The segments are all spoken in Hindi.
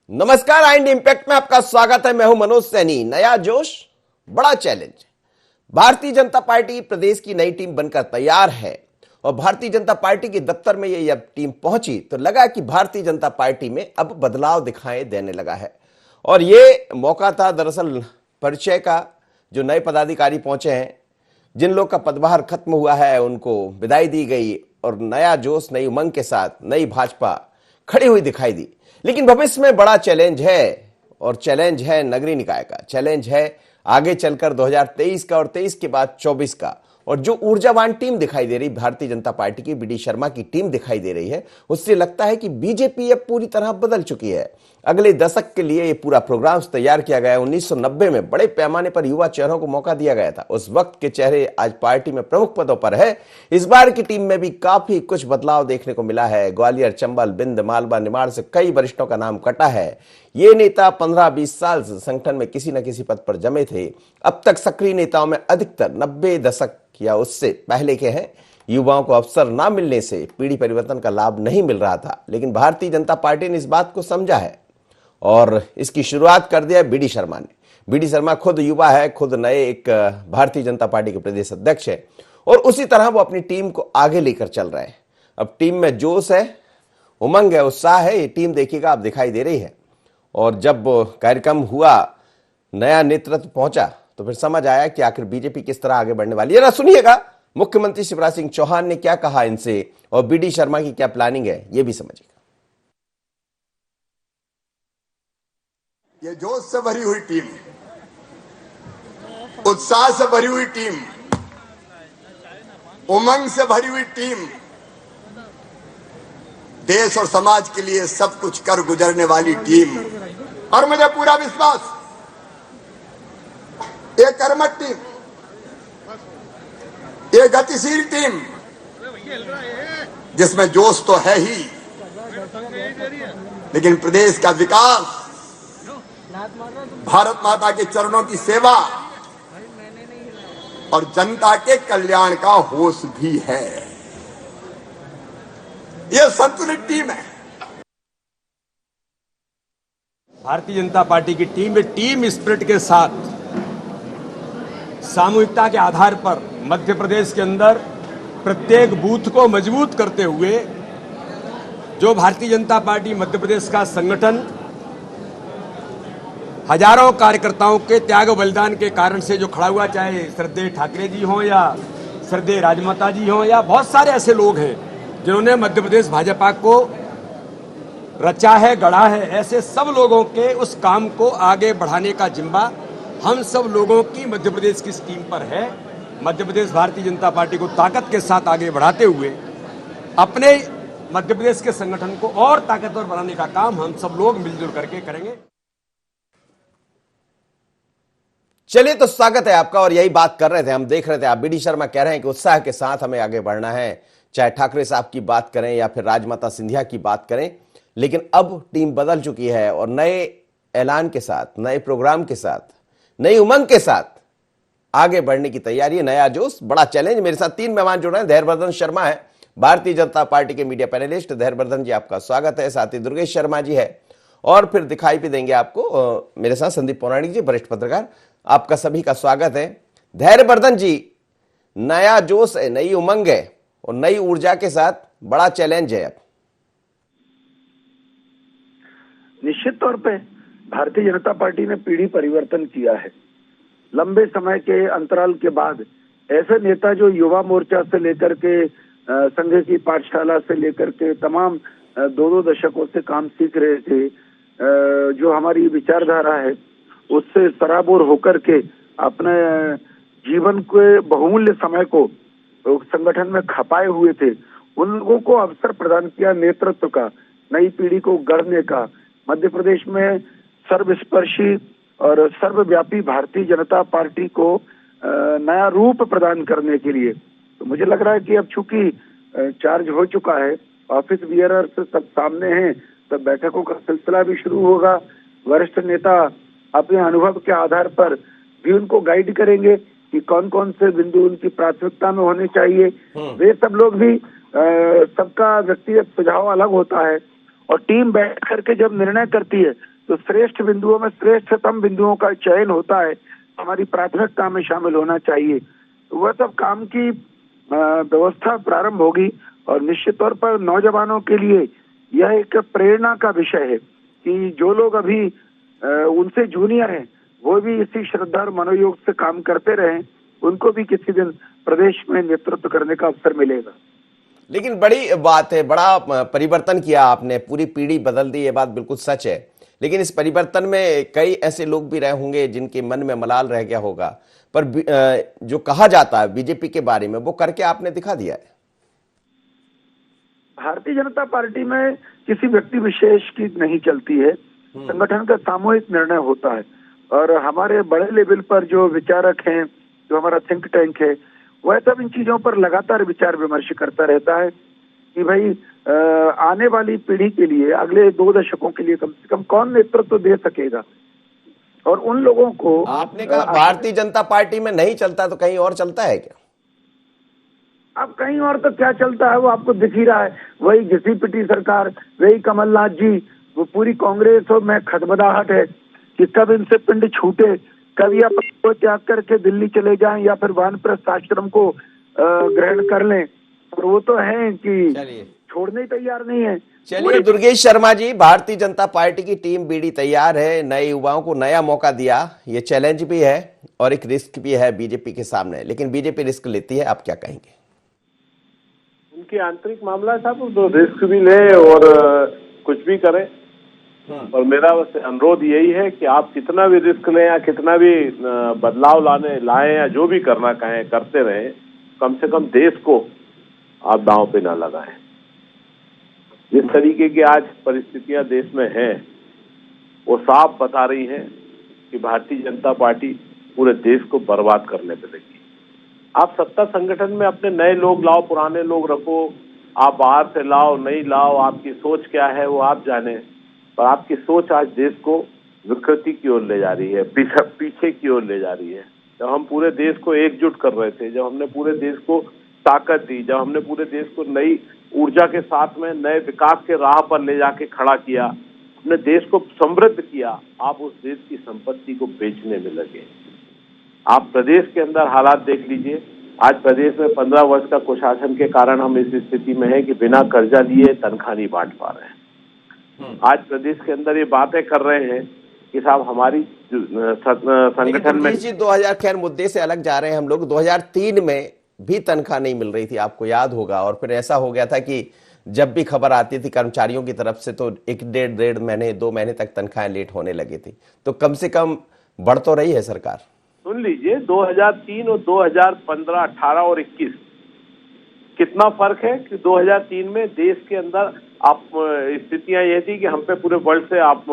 नमस्कार, आइंड इम्पैक्ट में आपका स्वागत है। मैं हूं मनोज सैनी। नया जोश, बड़ा चैलेंज। भारतीय जनता पार्टी प्रदेश की नई टीम बनकर तैयार है और भारतीय जनता पार्टी के दफ्तर में ये जब टीम पहुंची तो लगा कि भारतीय जनता पार्टी में अब बदलाव दिखाई देने लगा है। और ये मौका था दरअसल परिचय का। जो नए पदाधिकारी पहुंचे हैं, जिन लोग का पदभार खत्म हुआ है, उनको विदाई दी गई और नया जोश, नई उमंग के साथ नई भाजपा खड़ी हुई दिखाई दी। लेकिन भविष्य में बड़ा चैलेंज है और चैलेंज है नगरीय निकाय का, चैलेंज है आगे चलकर 2023 का और 23 के बाद 24 का। और जो ऊर्जावान टीम दिखाई दे रही भारतीय जनता पार्टी की, बीडी शर्मा की टीम दिखाई दे रही है, उससे लगता है कि बीजेपी अब पूरी तरह बदल चुकी है। अगले दशक के लिए ये पूरा प्रोग्राम तैयार किया गया है। 1990 में बड़े पैमाने पर युवा चेहरों को मौका दिया गया था। उस वक्त के चेहरे आज पार्टी में प्रमुख पदों पर है। इस बार की टीम में भी काफी कुछ बदलाव देखने को मिला है। ग्वालियर, चंबल, बिंद, मालवा, निमाड़ से कई वरिष्ठों का नाम कटा है। ये नेता 15-20 साल से संगठन में किसी न किसी पद पर जमे थे। अब तक सक्रिय नेताओं में अधिकतर 90 दशक या उससे पहले के हैं। युवाओं को अवसर ना मिलने से पीढ़ी परिवर्तन का लाभ नहीं मिल रहा था, लेकिन भारतीय जनता पार्टी ने इस बात को समझा है और इसकी शुरुआत कर दिया बीडी शर्मा ने। बीडी शर्मा खुद युवा है, खुद नए एक भारतीय जनता पार्टी के प्रदेश अध्यक्ष है और उसी तरह वो अपनी टीम को आगे लेकर चल रहे हैं। अब टीम में जोश है, उमंग है, उत्साह है। ये टीम देखिएगा आप दिखाई दे रही है। और जब कार्यक्रम हुआ, नया नेतृत्व पहुंचा, तो फिर समझ आया कि आखिर बीजेपी किस तरह आगे बढ़ने वाली है। जरा सुनिएगा मुख्यमंत्री शिवराज सिंह चौहान ने क्या कहा इनसे और बीडी शर्मा की क्या प्लानिंग है, ये भी समझिएगा। ये जोश से भरी हुई टीम, उत्साह से भरी हुई टीम, उमंग से भरी हुई टीम, देश और समाज के लिए सब कुछ कर गुजरने वाली टीम। और मुझे पूरा विश्वास, ये कर्मठ टीम, ये गतिशील टीम, जिसमें जोश तो है ही, लेकिन प्रदेश का विकास, भारत माता के चरणों की सेवा और जनता के कल्याण का होश भी है। यह संतुलित टीम है। भारतीय जनता पार्टी की टीम स्पिरिट के साथ सामूहिकता के आधार पर मध्य प्रदेश के अंदर प्रत्येक बूथ को मजबूत करते हुए जो भारतीय जनता पार्टी मध्य प्रदेश का संगठन हजारों कार्यकर्ताओं के त्याग बलिदान के कारण से जो खड़ा हुआ, चाहे श्रद्धेय ठाकरे जी हों या श्रद्धेय राजमाता जी हों या बहुत सारे ऐसे लोग हैं जिन्होंने मध्य प्रदेश भाजपा को रचा है, गढ़ा है, ऐसे सब लोगों के उस काम को आगे बढ़ाने का जिम्मा हम सब लोगों की मध्य प्रदेश की टीम पर है। मध्य प्रदेश भारतीय जनता पार्टी को ताकत के साथ आगे बढ़ाते हुए अपने मध्य प्रदेश के संगठन को और ताकतवर बनाने का काम हम सब लोग मिलजुल करके करेंगे। चलिए, तो स्वागत है आपका। और यही बात कर रहे थे, हम देख रहे थे, आप बीडी शर्मा कह रहे हैं कि उत्साह के साथ हमें आगे बढ़ना है, चाहे ठाकरे साहब की बात करें या फिर राजमाता सिंधिया की बात करें। लेकिन अब टीम बदल चुकी है और नए ऐलान के साथ, नए प्रोग्राम के साथ, नई उमंग के साथ आगे बढ़ने की तैयारी है। नया जोश, बड़ा चैलेंज। मेरे साथ 3 मेहमान जुड़ रहे हैं। धैर्यवर्धन शर्मा है, भारतीय जनता पार्टी के मीडिया पैनलिस्ट। धैर्यवर्धन जी, आपका स्वागत है। साथ ही दुर्गेश शर्मा जी है और फिर दिखाई भी देंगे आपको मेरे साथ संदीप पौराणिक जी, वरिष्ठ पत्रकार। आपका सभी का स्वागत है। धैर्यवर्धन जी, नया जोश है, नई उमंग है और नई ऊर्जा के साथ बड़ा चैलेंज है। अब निश्चित तौर पे भारतीय जनता पार्टी ने पीढ़ी परिवर्तन किया है। लंबे समय के अंतराल के बाद ऐसे नेता जो युवा मोर्चा से लेकर के संघ की पाठशाला से लेकर के तमाम 2-2 दशकों से काम सीख रहे थे, जो हमारी विचारधारा है उससे सराबोर होकर के अपने जीवन के बहुमूल्य समय को संगठन में खपाए हुए थे, उन लोगों को अवसर प्रदान किया नेतृत्व का, नई पीढ़ी को गढ़ने का। मध्य प्रदेश में सर्वस्पर्शी और सर्वव्यापी भारतीय जनता पार्टी को नया रूप प्रदान करने के लिए तो मुझे लग रहा है कि अब चूंकि चार्ज हो चुका है, ऑफिस बियरर्स सब सामने हैं, तब बैठकों का सिलसिला भी शुरू होगा। वरिष्ठ नेता अपने अनुभव के आधार पर भी उनको गाइड करेंगे कि कौन कौन से बिंदु उनकी प्राथमिकता में होने चाहिए। वे सब लोग भी, सबका व्यक्तिगत सुझाव अलग होता है और टीम बैठ करके जब निर्णय करती है तो श्रेष्ठ बिंदुओं में श्रेष्ठतम बिंदुओं का चयन होता है, हमारी प्राथमिकता में शामिल होना चाहिए। तो वह सब काम की व्यवस्था प्रारंभ होगी और निश्चित तौर पर नौजवानों के लिए यह एक प्रेरणा का विषय है कि जो लोग अभी उनसे जूनियर हैं वो भी इसी श्रद्धा और मनोयोग से काम करते रहें, उनको भी किसी दिन प्रदेश में नेतृत्व करने का अवसर मिलेगा। लेकिन बड़ी बात है, बड़ा परिवर्तन किया आपने, पूरी पीढ़ी बदल दी, ये बात बिल्कुल सच है। लेकिन इस परिवर्तन में कई ऐसे लोग भी रहे होंगे जिनके मन में मलाल रह गया होगा, पर जो कहा जाता है बीजेपी के बारे में वो करके आपने दिखा दिया है। भारतीय जनता पार्टी में किसी व्यक्ति विशेष की नहीं चलती है, संगठन का सामूहिक निर्णय होता है और हमारे बड़े लेवल पर जो विचारक हैं, जो हमारा थिंक टैंक है, वह सब इन चीजों पर लगातार विचार विमर्श करता रहता है कि भाई आने वाली पीढ़ी के लिए अगले 2 दशकों के लिए कम से कम कौन नेतृत्व दे सकेगा। और उन लोगों को आपने कहा भारतीय जनता पार्टी में नहीं चलता, तो कहीं और चलता है क्या? अब कहीं और तो क्या चलता है वो आपको दिख ही रहा है। वही घिसी पिटी सरकार, वही कमलनाथ जी, वो पूरी कांग्रेस और में खदबदाहट है कि कब इनसे पिंड छूटे, कब या को त्याग करके दिल्ली चले जाएं या फिर वानप्रस्थ आश्रम को ग्रहण कर लें, और वो तो है कि छोड़ने ही तैयार नहीं है। चलिए दुर्गेश शर्मा जी, भारतीय जनता पार्टी की टीम बीडी तैयार है, नए युवाओं को नया मौका दिया, ये चैलेंज भी है और एक रिस्क भी है बीजेपी के सामने, लेकिन बीजेपी रिस्क लेती है, आप क्या कहेंगे? उनकी आंतरिक मामला है साहब, तो रिस्क भी ले और कुछ भी करें। और मेरा बस अनुरोध यही है कि आप कितना भी रिस्क लें या कितना भी बदलाव लाएं या जो भी करना कहें करते रहें, कम से कम देश को आप दांव पे ना लगाएं। जिस तरीके की आज परिस्थितियां देश में हैं वो साफ बता रही हैं कि भारतीय जनता पार्टी पूरे देश को बर्बाद करने पे लगी। आप सत्ता संगठन में अपने नए लोग लाओ, पुराने लोग रखो, आप बाहर से लाओ नहीं लाओ, आपकी सोच क्या है वो आप जाने, पर आपकी सोच आज देश को विकृति की ओर ले जा रही है, पीछे की ओर ले जा रही है। जब हम पूरे देश को एकजुट कर रहे थे, जब हमने पूरे देश को ताकत दी, जब हमने पूरे देश को नई ऊर्जा के साथ में नए विकास के राह पर ले जाके खड़ा किया, अपने देश को समृद्ध किया, आप उस देश की संपत्ति को बेचने में लगे। आप प्रदेश के अंदर हालात देख लीजिए। आज प्रदेश में 15 वर्ष का कुशासन के कारण हम इस स्थिति में हैं कि बिना कर्जा लिए तनख्वाह नहीं बांट पा रहे हैं। आज प्रदेश के अंदर ये बातें कर रहे हैं कि साहब हमारी संगठन में 2000 खैर मुद्दे से अलग जा रहे हैं हम लोग। 2003 में भी तनख्वाह नहीं मिल रही थी, आपको याद होगा, और फिर ऐसा हो गया था कि जब भी खबर आती थी कर्मचारियों की तरफ से तो 1 महीने 2 महीने तक तनख्वाहें लेट होने लगी थी। तो कम से कम बढ़ तो रही है सरकार। सुन लीजिए, 2003 और 2015, 18 और 21 कितना फर्क है कि 2003 में देश के अंदर आप स्थितियां ये थी कि हम पे पूरे वर्ल्ड से आप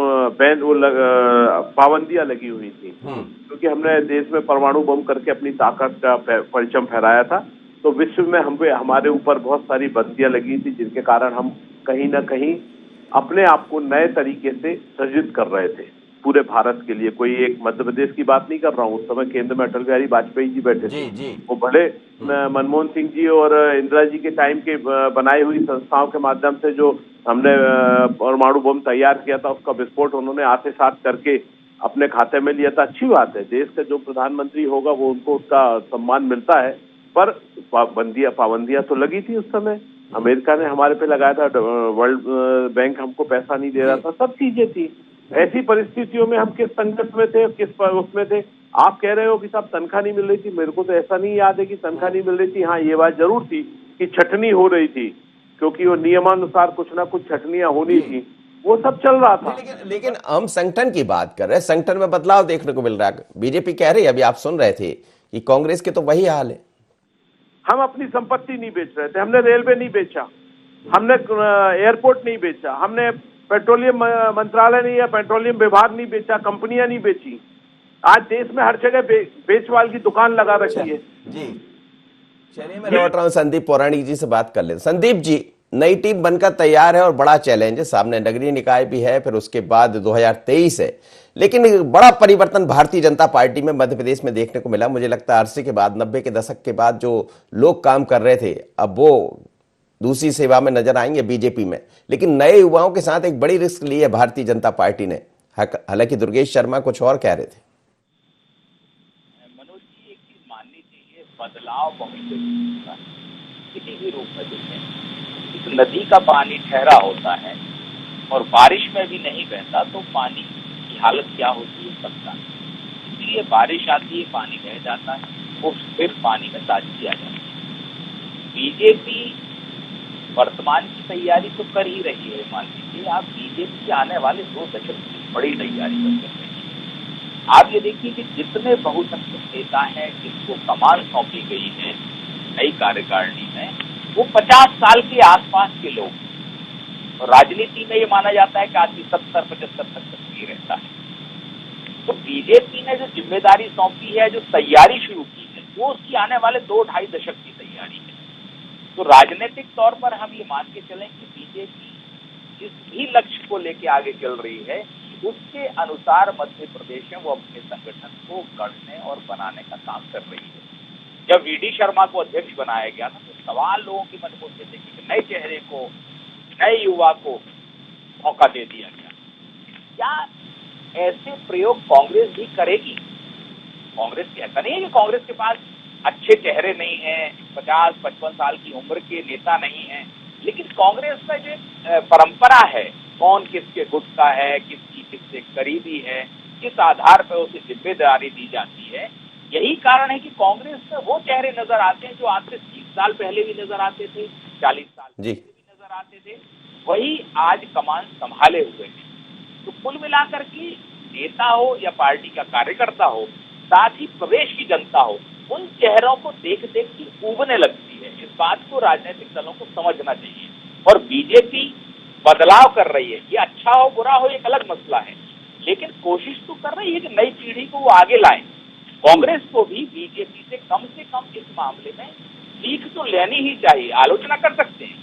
पाबंदियां लगी हुई थी, क्योंकि हमने देश में परमाणु बम करके अपनी ताकत का परचम फहराया था। तो विश्व में हम पे हमारे ऊपर बहुत सारी बंदियां लगी थी, जिनके कारण हम कहीं ना कहीं अपने आप को नए तरीके से सृजित कर रहे थे पूरे भारत के लिए। कोई एक मध्य प्रदेश की बात नहीं कर रहा हूँ, उस समय केंद्र में अटल बिहारी वाजपेयी जी बैठे थे, वो भले मनमोहन सिंह जी और इंदिरा जी के टाइम के बनाई हुई संस्थाओं के माध्यम से जो हमने परमाणु बम तैयार किया था उसका विस्फोट उन्होंने आते साथ करके अपने खाते में लिया था। अच्छी बात है, देश का जो प्रधानमंत्री होगा वो उनको उसका सम्मान मिलता है, पर पाबंदियां तो लगी थी उस समय। अमेरिका ने हमारे पे लगाया था, वर्ल्ड बैंक हमको पैसा नहीं दे रहा था, सब चीजें थी। ऐसी परिस्थितियों में हम किस संकट में थे, किस उसमें थे। आप कह रहे हो कि साहब तनख्वाह नहीं मिल रही थी, मेरे को तो ऐसा नहीं याद है कि तनख्वाह नहीं मिल रही थी। हाँ, ये बात जरूर थी कि छटनी हो रही थी, क्योंकि वो नियमानुसार कुछ ना कुछ छटनियां होनी थी, वो सब चल रहा था। लेकिन हम संगठन की बात कर रहे हैं, संगठन में बदलाव देखने को मिल रहा है। बीजेपी कह रही है, अभी आप सुन रहे थे कि कांग्रेस के तो वही हाल है। हम अपनी संपत्ति नहीं बेच रहे थे, हमने रेलवे नहीं बेचा, हमने एयरपोर्ट नहीं बेचा, हमने पेट्रोलियम मंत्रालय नहीं या पेट्रोलियम विभाग नहीं बेचा, कंपनियां नहीं बेची। आज देश में हर जगह बेचवाल की दुकान लगा रखी है। जी चलिए, मैं लौट रहा हूं संदीप पौराणिक जी से बात कर लेते। संदीप जी, नई टीम बनकर तैयार है और बड़ा चैलेंज है सामने, नगरीय निकाय भी है, फिर उसके बाद 2023 है, लेकिन बड़ा परिवर्तन भारतीय जनता पार्टी में मध्य प्रदेश में देखने को मिला। मुझे लगता है अरसे के बाद, 90 के दशक के बाद जो लोग काम कर रहे थे अब वो दूसरी सेवा में नजर आएंगे बीजेपी में। लेकिन नए युवाओं के साथ एक बड़ी रिस्क ली है भारतीय जनता पार्टी ने, हालांकि दुर्गेश शर्मा कुछ और कह रहे थे। मनोज जी, एक चीज माननी चाहिए, बदलाव बहुत जरूरी होता है किसी भी रूप में। देखें, इस नदी का पानी ठहरा होता है और बारिश में भी नहीं बहता तो पानी की हालत क्या होती है सबका। इसलिए बारिश आती है, पानी बह जाता है, वो फिर पानी में ताजगी आ जाती है। बीजेपी वर्तमान की तैयारी तो कर ही रही है। मान लीजिए आप, बीजेपी आने वाले 2 दशक की बड़ी तैयारी कर रही है। आप ये देखिए कि जितने बहुसंख्यक नेता हैं जिनको कमान सौंपी गई है नई कार्यकारिणी में, वो 50 साल के आसपास के लोग। और राजनीति में ये माना जाता है कि आदमी 70-75 तक ही रहता है। तो बीजेपी ने जो जिम्मेदारी सौंपी है, जो तैयारी शुरू की है, वो उसकी आने वाले 2-2.5 दशक की तैयारी है। तो राजनीतिक तौर पर हम ये मान के चलें कि बीजेपी जिस भी लक्ष्य को लेके आगे चल रही है, उसके अनुसार मध्य प्रदेश में वो अपने संगठन को गढ़ने और बनाने का काम कर रही है। जब वीडी शर्मा को अध्यक्ष बनाया गया था तो सवाल लोगों के मन में उठते थे कि नए चेहरे को, नए युवा को मौका दे दिया गया। क्या ऐसे प्रयोग कांग्रेस भी करेगी? कांग्रेस की ऐसा नहीं है कि कांग्रेस के पास अच्छे चेहरे नहीं हैं, 50-55 साल की उम्र के नेता नहीं हैं, लेकिन कांग्रेस का जो परंपरा है, कौन किसके गुट का है, किसकी किससे करीबी है, किस आधार पर उसे जिम्मेदारी दी जाती है, यही कारण है कि कांग्रेस में वो चेहरे नजर आते हैं जो आज से 30 साल पहले भी नजर आते थे, 40 साल पहले भी नजर आते थे, वही आज कमान संभाले हुए हैं। तो कुल मिलाकर के नेता हो या पार्टी का कार्यकर्ता हो, साथ ही प्रदेश की जनता हो, उन चेहरों को देख देख के उबने लगती है। इस बात को राजनीतिक दलों को समझना चाहिए। और बीजेपी बदलाव कर रही है, ये अच्छा हो बुरा हो एक अलग मसला है, लेकिन कोशिश तो कर रही है कि नई पीढ़ी को वो आगे लाए। कांग्रेस को भी बीजेपी से कम इस मामले में सीख तो लेनी ही चाहिए। आलोचना कर सकते हैं,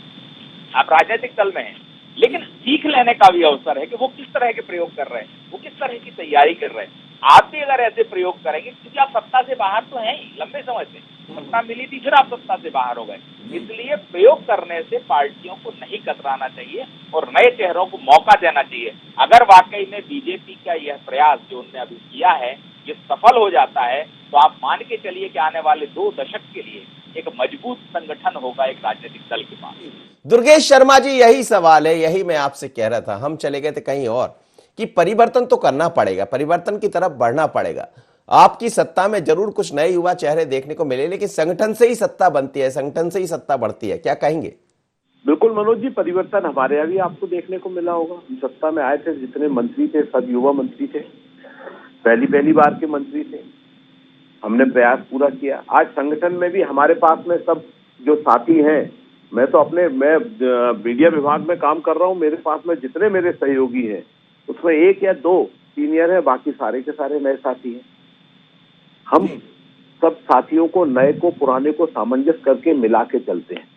आप राजनीतिक दल में हैं, लेकिन सीख लेने का भी अवसर है कि वो किस तरह के प्रयोग कर रहे हैं, वो किस तरह की तैयारी कर रहे हैं। आप भी अगर ऐसे प्रयोग करेंगे, क्योंकि आप सत्ता से बाहर तो हैं ही लंबे समय से, सत्ता मिली थी फिर आप सत्ता से बाहर हो गए, इसलिए प्रयोग करने से पार्टियों को नहीं कतराना चाहिए और नए चेहरों को मौका देना चाहिए। अगर वाकई में बीजेपी का यह प्रयास जो उन्होंने अभी किया है ये सफल हो जाता है, तो आप मान के चलिए कि आने वाले 2 दशक के लिए एक मजबूत संगठन होगा एक राजनीतिक दल के पास। दुर्गेश शर्मा जी, यही सवाल है, यही मैं आपसे कह रहा था। हम चले गए थे कहीं और कि परिवर्तन तो करना पड़ेगा, परिवर्तन की तरफ बढ़ना पड़ेगा। आपकी सत्ता में जरूर कुछ नए युवा चेहरे देखने को मिले, लेकिन संगठन से ही सत्ता बनती है, संगठन से ही सत्ता बढ़ती है, क्या कहेंगे? बिल्कुल मनोज जी, परिवर्तन हमारे यहाँ भी आपको देखने को मिला होगा। हम सत्ता में आए थे, जितने मंत्री थे सब युवा मंत्री थे, पहली बार के मंत्री थे। हमने प्रयास पूरा किया। आज संगठन में भी हमारे पास में सब जो साथी हैं, मैं मीडिया विभाग में काम कर रहा हूँ, मेरे पास में जितने मेरे सहयोगी हैं उसमें 1 या 2 सीनियर है, बाकी सारे के सारे नए साथी हैं। हम सब साथियों को, नए को पुराने को सामंजस्य करके मिला के चलते हैं।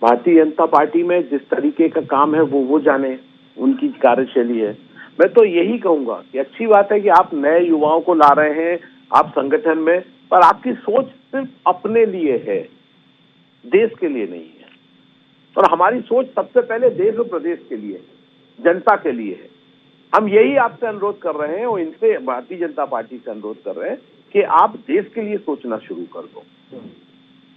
भारतीय जनता पार्टी में जिस तरीके का काम है वो जाने, उनकी कार्यशैली है। मैं तो यही कहूंगा कि अच्छी बात है कि आप नए युवाओं को ला रहे हैं आप संगठन में, पर आपकी सोच सिर्फ अपने लिए है, देश के लिए नहीं है। और हमारी सोच सबसे पहले देश और प्रदेश के लिए, जनता के लिए है। हम यही आपसे अनुरोध कर रहे हैं और इनसे भारतीय जनता पार्टी से अनुरोध कर रहे हैं कि आप देश के लिए सोचना शुरू कर दो।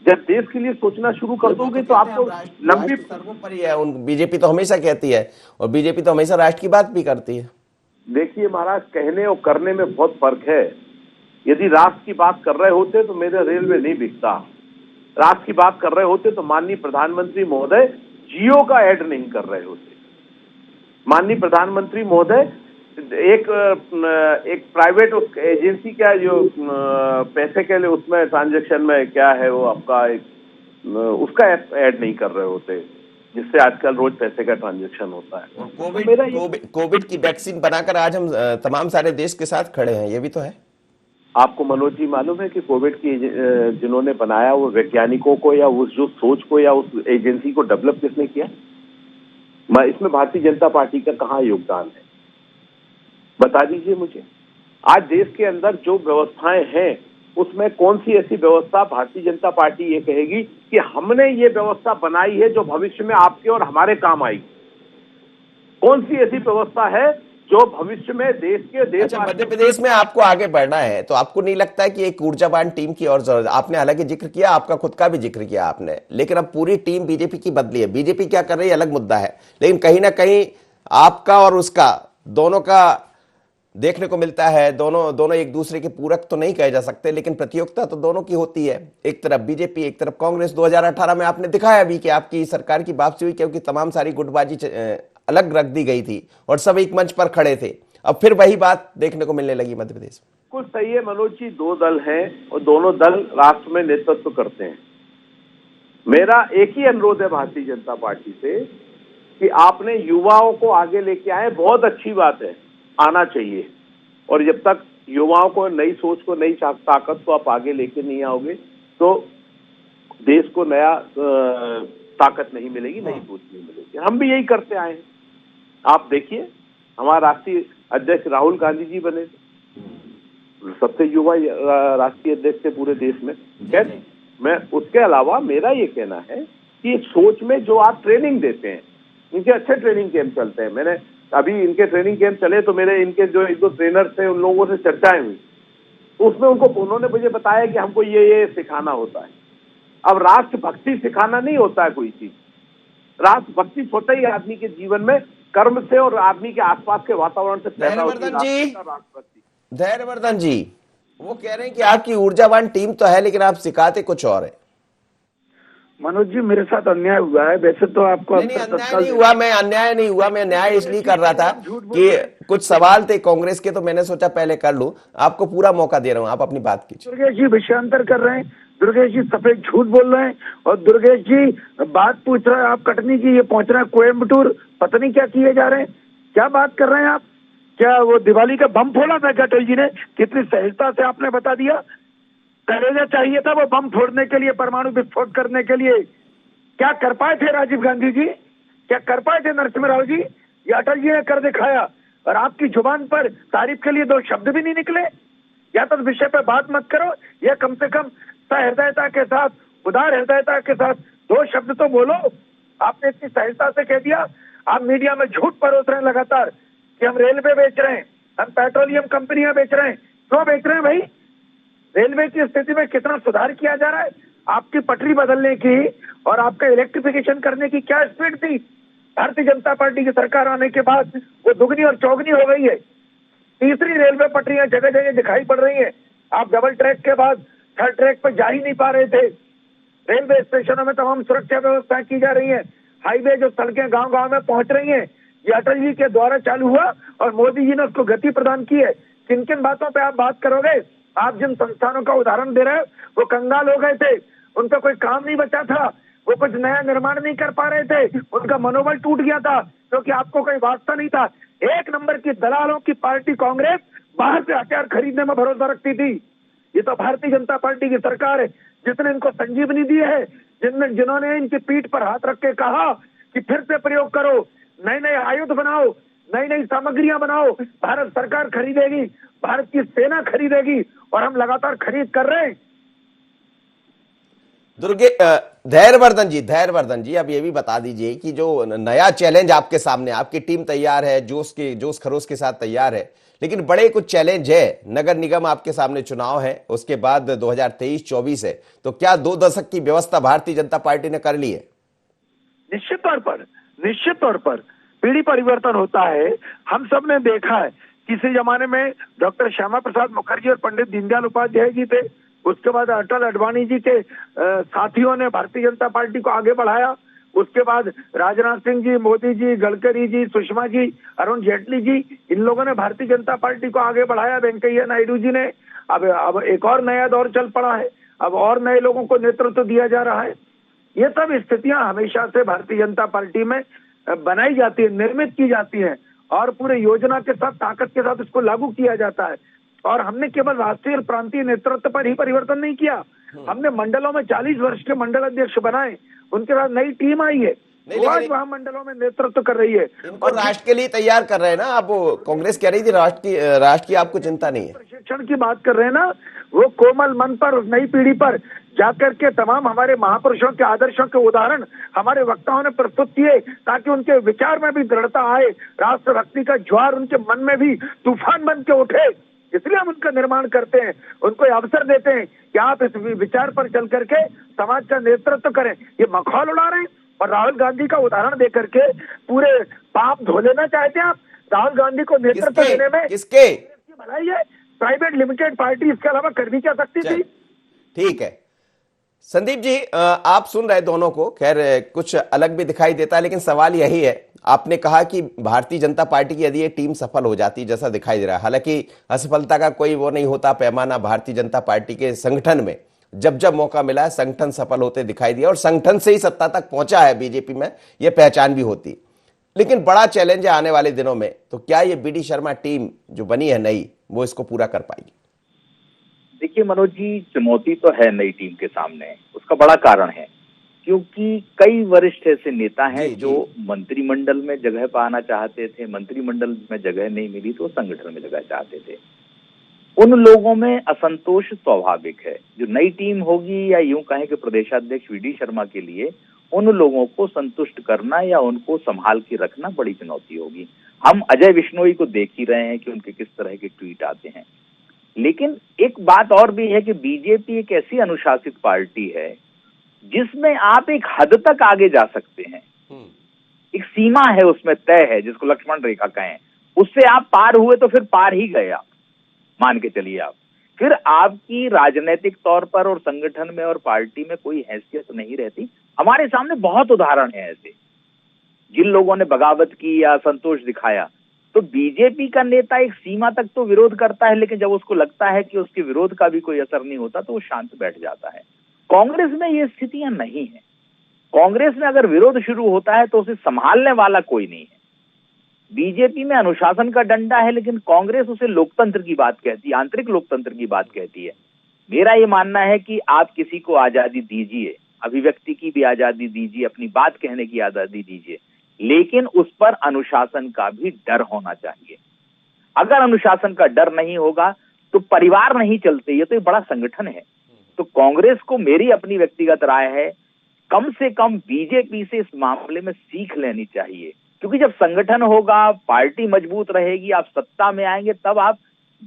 जब देश के लिए सोचना शुरू कर दोगे तो आपको लंबी सर्वोपरि है। बीजेपी तो हमेशा कहती है, और बीजेपी तो हमेशा राष्ट्र की बात भी करती है। देखिए महाराज, कहने और करने में बहुत फर्क है। यदि राष्ट्र की बात कर रहे होते तो मेरा रेलवे नहीं बिकता। राष्ट्र की बात कर रहे होते तो माननीय प्रधानमंत्री महोदय जियो का ऐड नहीं कर रहे होते। माननीय प्रधानमंत्री महोदय एक प्राइवेट एजेंसी का जो पैसे के लिए उसमें ट्रांजैक्शन में क्या है वो आपका उसका ऐड नहीं कर रहे होते, जिससे आजकल रोज पैसे का ट्रांजैक्शन होता है। कोविड की वैक्सीन बनाकर आज हम तमाम सारे देश के साथ खड़े हैं, ये भी तो है। आपको मनोज जी मालूम है कि कोविड की जिन्होंने बनाया वो वैज्ञानिकों को या उस जो सोच को या उस एजेंसी को डेवलप किसने किया? इसमें भारतीय जनता पार्टी का कहाँ योगदान है, बता दीजिए मुझे। आज देश के अंदर जो व्यवस्थाएं हैं उसमें कौन सी ऐसी व्यवस्था भारतीय जनता पार्टी ये कहेगी कि हमने ये व्यवस्था बनाई है जो भविष्य में आपके और हमारे काम आएगी? कौन सी ऐसी व्यवस्था है जो भविष्य में देश के देश अच्छा, मध्य प्रदेश में आपको आगे बढ़ना है तो आपको नहीं लगता है कि एक ऊर्जावान टीम की और जरूरत? आपने हालांकि जिक्र किया, आपका खुद का भी जिक्र किया आपने, लेकिन अब पूरी टीम बीजेपी की बदली है। बीजेपी क्या कर रही है अलग मुद्दा है, लेकिन कहीं ना कहीं आपका और उसका दोनों का देखने को मिलता है। दोनों एक दूसरे के पूरक तो नहीं कहे जा सकते, लेकिन प्रतियोगिता तो दोनों की होती है। एक तरफ बीजेपी, एक तरफ कांग्रेस। 2018 में आपने दिखाया भी कि आपकी सरकार की वापसी हुई क्योंकि तमाम सारी गुटबाजी अलग रख दी गई थी और सब एक मंच पर खड़े थे। अब फिर वही बात देखने को मिलने लगी मध्य प्रदेश में। कुछ सही है मनोज जी, दो दल हैं और दोनों दल राष्ट्र में नेतृत्व करते हैं। मेरा एक ही अनुरोध है भारतीय जनता पार्टी से कि आपने युवाओं को आगे लेके आए, बहुत अच्छी बात है, आना चाहिए। और जब तक युवाओं को नई सोच को, नई ताकत को आप आगे लेके नहीं आओगे तो देश को नया ताकत नहीं मिलेगी, नई सोच नहीं मिलेगी। हम भी यही करते आए हैं। आप देखिए, हमारा राष्ट्रीय अध्यक्ष राहुल गांधी जी बने, सबसे युवा राष्ट्रीय अध्यक्ष थे पूरे देश में। मैं उसके अलावा मेरा ये कहना है कि सोच में जो आप ट्रेनिंग देते हैं, इनके अच्छे ट्रेनिंग कैंप चलते हैं। मैंने अभी इनके ट्रेनिंग कैंप चले तो मेरे इनके जो एक दो ट्रेनर थे उन लोगों से चर्चाएं हुई, तो उसमें उन्होंने मुझे बताया कि हमको ये सिखाना होता है। अब राष्ट्रभक्ति सिखाना नहीं होता है कोई चीज, राष्ट्रभक्ति होता ही आदमी के जीवन में कर्म से और आदमी के आसपास के वातावरण से पैदा होती है राष्ट्रभक्ति। धैर्यवर्धन जी, वो कह रहे हैं कि आपकी ऊर्जावान टीम तो है लेकिन आप सिखाते कुछ और है। मनोज जी, मेरे साथ अन्याय हुआ है। वैसे तो आपको नहीं, अन्याय नहीं हुआ। मैं अन्याय नहीं हुआ, मैं न्याय इसलिए कर रहा था कि कुछ सवाल थे कांग्रेस के, तो मैंने सोचा पहले कर लूं। आपको पूरा मौका दे रहा हूं, आप अपनी बात कीजिए। दुर्गेश जी विषयांतर कर रहे हैं, दुर्गेश जी सफेद झूठ बोल रहे हैं, और दुर्गेश जी बात पूछ रहे हैं आप कटनी की, ये पहुंच रहे हैं कोयम्बटूर, पता नहीं क्या किए जा रहे हैं। क्या बात कर रहे हैं आप? क्या वो दिवाली का बम फोड़ा था क्या अटल जी ने? कितनी सहजता से आपने बता दिया। कलेजा चाहिए था वो बम फोड़ने के लिए, परमाणु विस्फोट करने के लिए। क्या कर पाए थे राजीव गांधी जी? क्या कर पाए थे नरसिम्हा राव जी? ये अटल जी ने कर दिखाया, और आपकी जुबान पर तारीफ के लिए दो शब्द भी नहीं निकले। या तो विषय पे बात मत करो, या कम से कम सहृदयता के साथ, उदार हृदयता के साथ दो शब्द तो बोलो। आपने इतनी सहजता से कह दिया। आप मीडिया में झूठ परोस रहे हैं लगातार कि हम रेलवे बेच रहे हैं, हम पेट्रोलियम कंपनियां बेच रहे हैं। क्यों बेच रहे हैं भाई? रेलवे की स्थिति में कितना सुधार किया जा रहा है। आपकी पटरी बदलने की और आपका इलेक्ट्रिफिकेशन करने की क्या स्पीड थी? भारतीय जनता पार्टी की सरकार आने के बाद वो दुगनी और चौगनी हो गई है। तीसरी रेलवे पटरियां जगह जगह दिखाई पड़ रही हैं। आप डबल ट्रैक के बाद थर्ड ट्रैक पर जा ही नहीं पा रहे थे। रेलवे स्टेशनों में तमाम सुरक्षा व्यवस्था की जा रही है। हाईवे जो सड़कें गांव गांव में पहुंच रही हैं, ये अटल जी के द्वारा चालू हुआ और मोदी जी ने उसको गति प्रदान की है। किन किन बातों पे आप बात करोगे? आप जिन संस्थानों का उदाहरण दे रहे हो वो कंगाल हो गए थे, उनका कोई काम नहीं बचा था, वो कुछ नया निर्माण नहीं कर पा रहे थे, उनका मनोबल टूट गया था क्योंकि आपको कोई वास्ता नहीं था। एक नंबर की दलालों की पार्टी कांग्रेस बाहर से हथियार खरीदने में भरोसा रखती थी। ये तो भारतीय जनता पार्टी की सरकार है जिसने इनको संजीवनी दी है, जिन्होंने इनकी पीठ पर हाथ रख के कहा कि फिर से प्रयोग करो, नए नए आयुध बनाओ, नई नई सामग्रियां बनाओ, भारत सरकार खरीदेगी, भारत की सेना खरीदेगी, और हम लगातार खरीद कर रहे हैं। धैर्यवर्धन जी, अब ये भी बता दीजिए कि जो नया चैलेंज आपके सामने, आपकी टीम तैयार है, जोश खरोश के साथ तैयार है, लेकिन बड़े कुछ चैलेंज है। नगर निगम आपके सामने चुनाव है, उसके बाद 2023-24 है, तो क्या 2 दशक की व्यवस्था भारतीय जनता पार्टी ने कर ली है? निश्चित तौर पर पीढ़ी परिवर्तन होता है। हम सब ने देखा है, किसी जमाने में डॉक्टर श्यामा प्रसाद मुखर्जी और पंडित दीनदयाल उपाध्याय जी थे, उसके बाद अटल अडवाणी जी के साथियों ने भारतीय जनता पार्टी को आगे बढ़ाया, उसके बाद राजनाथ सिंह जी, मोदी जी, गडकरी जी, सुषमा जी, अरुण जेटली जी, इन लोगों ने भारतीय जनता पार्टी को आगे बढ़ाया, वेंकैया नायडू जी ने। अब एक और नया दौर चल पड़ा है, अब और नए लोगों को नेतृत्व दिया जा रहा है। ये सब स्थितियां हमेशा से भारतीय जनता पार्टी में बनाई जाती है, निर्मित की जाती है, और पूरे योजना के साथ, ताकत के साथ इसको लागू किया जाता है। और हमने केवल राष्ट्रीय और प्रांतीय नेतृत्व पर ही परिवर्तन नहीं किया, हमने मंडलों में 40 वर्ष के मंडल अध्यक्ष बनाए, उनके बाद नई टीम आई है, आज वहां मंडलों में नेतृत्व कर रही है। और राष्ट्र के लिए तैयार कर रहे हैं ना आप। कांग्रेस कह रही थी राष्ट्र की आपको चिंता नहीं है। प्रशिक्षण की बात कर रहे हैं ना, वो कोमल मन पर, उस नई पीढ़ी पर जाकर के तमाम हमारे महापुरुषों के आदर्शों के उदाहरण हमारे वक्ताओं ने प्रस्तुत किए, ताकि उनके विचार में भी दृढ़ता आए, राष्ट्रभक्ति का ज्वार उनके मन में भी तूफान बन के उठे। इसलिए हम उनका निर्माण करते हैं, उनको अवसर देते हैं कि आप इस विचार पर चल करके समाज का नेतृत्व करें। ये मखौल उड़ा रहे हैं और राहुल गांधी का उदाहरण दे करके पूरे पाप धो लेना चाहते हैं आप। राहुल गांधी को नेतृत्व देने में किसके भलाई है, प्राइवेट लिमिटेड पार्टी इसके अलावा कर भी क्या सकती थी। ठीक है संदीप जी, आप सुन रहे दोनों को, खैर कुछ अलग भी दिखाई देता है, लेकिन सवाल यही है, आपने कहा कि भारतीय जनता पार्टी की यदि ये टीम सफल हो जाती जैसा दिखाई दे रहा है, हालांकि असफलता का कोई वो नहीं होता पैमाना भारतीय जनता पार्टी के संगठन में, जब जब मौका मिला है संगठन सफल होते दिखाई दिया और संगठन से ही सत्ता तक पहुंचा है बीजेपी में, ये पहचान भी होती। लेकिन बड़ा चैलेंज है आने वाले दिनों में, तो क्या ये बी डी शर्मा टीम जो बनी है नई, वो इसको पूरा कर पाएगी? देखिए मनोज जी, चुनौती तो है नई टीम के सामने, उसका बड़ा कारण है क्योंकि कई वरिष्ठ ऐसे नेता हैं जो मंत्रिमंडल में जगह पाना चाहते थे, मंत्रिमंडल में जगह नहीं मिली तो संगठन में जगह चाहते थे। उन लोगों में असंतोष स्वाभाविक है। जो नई टीम होगी, या यूं कहें कि प्रदेशाध्यक्ष वी.डी. शर्मा के लिए उन लोगों को संतुष्ट करना या उनको संभाल के रखना बड़ी चुनौती होगी। हम अजय विश्नोई को देख ही रहे हैं कि उनके किस तरह के ट्वीट आते हैं। लेकिन एक बात और भी है कि बीजेपी एक ऐसी अनुशासित पार्टी है जिसमें आप एक हद तक आगे जा सकते हैं, एक सीमा है उसमें तय है, जिसको लक्ष्मण रेखा कहें, उससे आप पार हुए तो फिर पार ही गए आप, मान के चलिए आप, फिर आपकी राजनीतिक तौर पर और संगठन में और पार्टी में कोई हैसियत नहीं रहती। हमारे सामने बहुत उदाहरण है ऐसे, जिन लोगों ने बगावत की या संतोष दिखाया। तो बीजेपी का नेता एक सीमा तक तो विरोध करता है, लेकिन जब उसको लगता है कि उसके विरोध का भी कोई असर नहीं होता तो वो शांत बैठ जाता है। कांग्रेस में ये स्थितियां नहीं है। कांग्रेस में अगर विरोध शुरू होता है तो उसे संभालने वाला कोई नहीं है। बीजेपी में अनुशासन का डंडा है, लेकिन कांग्रेस उसे लोकतंत्र की बात कहती है, आंतरिक लोकतंत्र की बात कहती है। मेरा ये मानना है कि आप किसी को आजादी दीजिए, अभिव्यक्ति की भी आजादी दीजिए, अपनी बात कहने की आजादी दीजिए, लेकिन उस पर अनुशासन का भी डर होना चाहिए। अगर अनुशासन का डर नहीं होगा तो परिवार नहीं चलते। ये तो एक बड़ा संगठन है। तो कांग्रेस को मेरी अपनी व्यक्तिगत राय है, कम से कम बीजेपी से इस मामले में सीख लेनी चाहिए, क्योंकि जब संगठन होगा, पार्टी मजबूत रहेगी, आप सत्ता में आएंगे, तब आप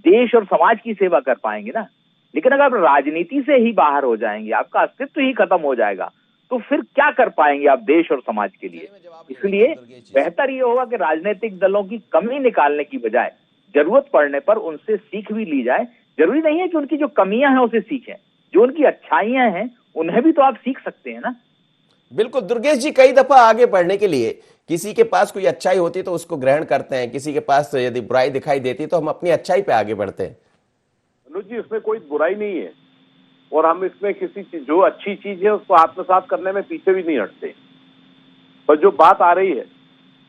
देश और समाज की सेवा कर पाएंगे ना। लेकिन अगर आप राजनीति से ही बाहर हो जाएंगे, आपका अस्तित्व ही खत्म हो जाएगा, तो फिर क्या कर पाएंगे आप देश और समाज के लिए। इसलिए बेहतर ये होगा कि राजनीतिक दलों की कमी निकालने की बजाय जरूरत पड़ने पर उनसे सीख भी ली जाए। जरूरी नहीं है कि उनकी जो कमियां हैं उसे सीखें, जो उनकी अच्छाइयां हैं उन्हें भी तो आप सीख सकते हैं ना। बिल्कुल दुर्गेश जी, कई दफा आगे बढ़ने के लिए किसी के पास कोई अच्छाई होती तो उसको ग्रहण करते हैं, किसी के पास यदि बुराई दिखाई देती तो हम अपनी अच्छाई पे आगे बढ़ते हैं। अनुज जी, उसमें कोई बुराई नहीं है और हम इसमें किसी चीज, जो अच्छी चीज है उसको आत्मसात करने में पीछे भी नहीं हटते। पर जो बात आ रही है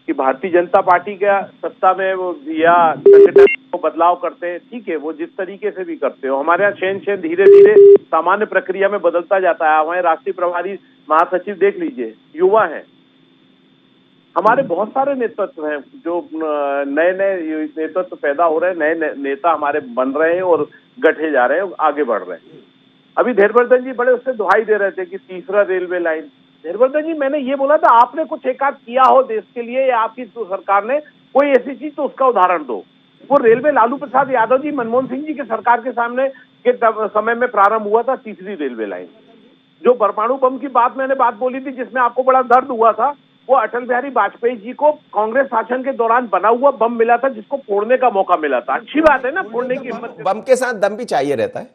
कि भारतीय जनता पार्टी का सत्ता में वो या संगठन को बदलाव करते हैं, ठीक है, वो जिस तरीके से भी करते हो। हमारे यहाँ शहन धीरे धीरे सामान्य प्रक्रिया में बदलता जाता है। हमारे राष्ट्रीय प्रभारी महासचिव देख लीजिए, युवा है। हमारे बहुत सारे नेतृत्व हैं जो नए नए नेतृत्व पैदा हो रहे हैं, नए नेता हमारे बन रहे हैं और गठे जा रहे हैं, आगे बढ़ रहे हैं। अभी धैर्यवर्धन जी बड़े उससे दुहाई दे रहे थे कि तीसरा रेलवे लाइन। धैर्यवर्धन जी, मैंने ये बोला था आपने कुछ एक आध किया हो देश के लिए या आपकी तो सरकार ने कोई ऐसी चीज, तो उसका उदाहरण दो। वो रेलवे लालू प्रसाद यादव जी, मनमोहन सिंह जी के सरकार के सामने के समय में प्रारंभ हुआ था, तीसरी रेलवे लाइन। जो परमाणु बम की मैंने बात बोली थी जिसमें आपको बड़ा दर्द हुआ था, वो अटल बिहारी वाजपेयी जी को कांग्रेस शासन के दौरान बना हुआ बम मिला था, जिसको फोड़ने का मौका मिला था। अच्छी बात है ना, फोड़ने की हिम्मत। बम के साथ दम भी चाहिए रहता है।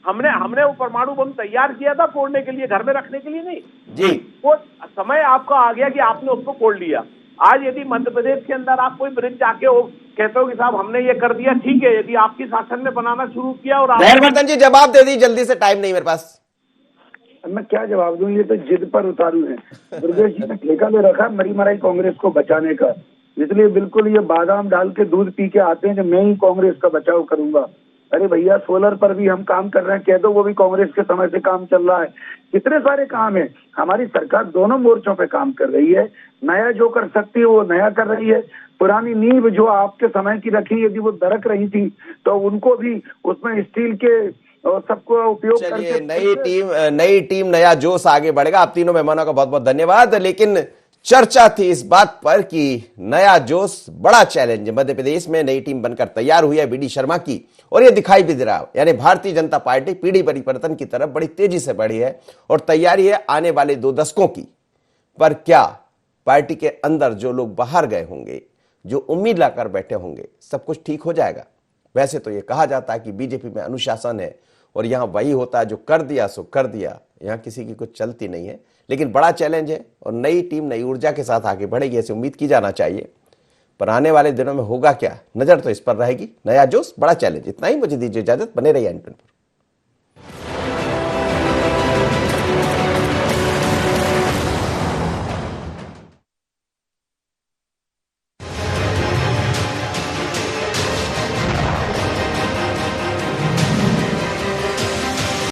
हमने वो परमाणु बम तैयार किया था फोड़ने के लिए, घर में रखने के लिए नहीं जी। वो समय आपका आ गया कि आपने उसको फोड़ लिया। आज यदि मध्य प्रदेश के अंदर आप कोई ब्रिज जाके हो, कहते हो कि साहब हमने ये कर दिया, ठीक है, यदि आपकी शासन ने बनाना शुरू किया और धैर्यवर्धन जी जवाब दे दी जल्दी से, टाइम नहीं मेरे पास। मैं क्या जवाब दूं, ये तो जिद पर उतारू है। दुर्गेश जी ने ठेका ले रखा मरी मराई कांग्रेस को बचाने का, इसलिए बिल्कुल ये बादाम डाल के दूध पी के आते हैं कि मैं ही कांग्रेस का बचाव करूंगा। अरे भैया, सोलर पर भी हम काम कर रहे हैं, कह दो वो भी कांग्रेस के समय से काम चल रहा है। कितने सारे काम है, हमारी सरकार दोनों मोर्चों पे काम कर रही है। नया जो कर सकती है वो नया कर रही है। पुरानी नींव जो आपके समय की रखी, यदि वो दरक रही थी तो उनको भी उसमें स्टील के और सबको उपयोग चलिए, करके नई टीम नया जोश आगे बढ़ेगा। आप तीनों मेहमानों का बहुत बहुत धन्यवाद। लेकिन चर्चा थी इस बात पर कि नया जोश बड़ा चैलेंज मध्य प्रदेश में नई टीम बनकर तैयार हुई है बीडी शर्मा की, और ये दिखाई भी दे रहा है, यानी भारतीय जनता पार्टी पीढ़ी परिवर्तन की तरफ बड़ी तेजी से बढ़ी है और तैयारी है आने वाले 2 दशकों की। पर क्या पार्टी के अंदर जो लोग बाहर गए होंगे, जो उम्मीद लाकर बैठे होंगे, सब कुछ ठीक हो जाएगा? वैसे तो ये कहा जाता है कि बीजेपी में अनुशासन है और यहां वही होता है जो कर दिया सो कर दिया, यहां किसी की कुछ चलती नहीं है। लेकिन बड़ा चैलेंज है और नई टीम नई ऊर्जा के साथ आगे बढ़ेगी, ऐसी उम्मीद की जाना चाहिए। पर आने वाले दिनों में होगा क्या, नजर तो इस पर रहेगी। नया जोश बड़ा चैलेंज। इतना ही, मुझे दीजिए इजाजत, बने रहिए एंटन पर।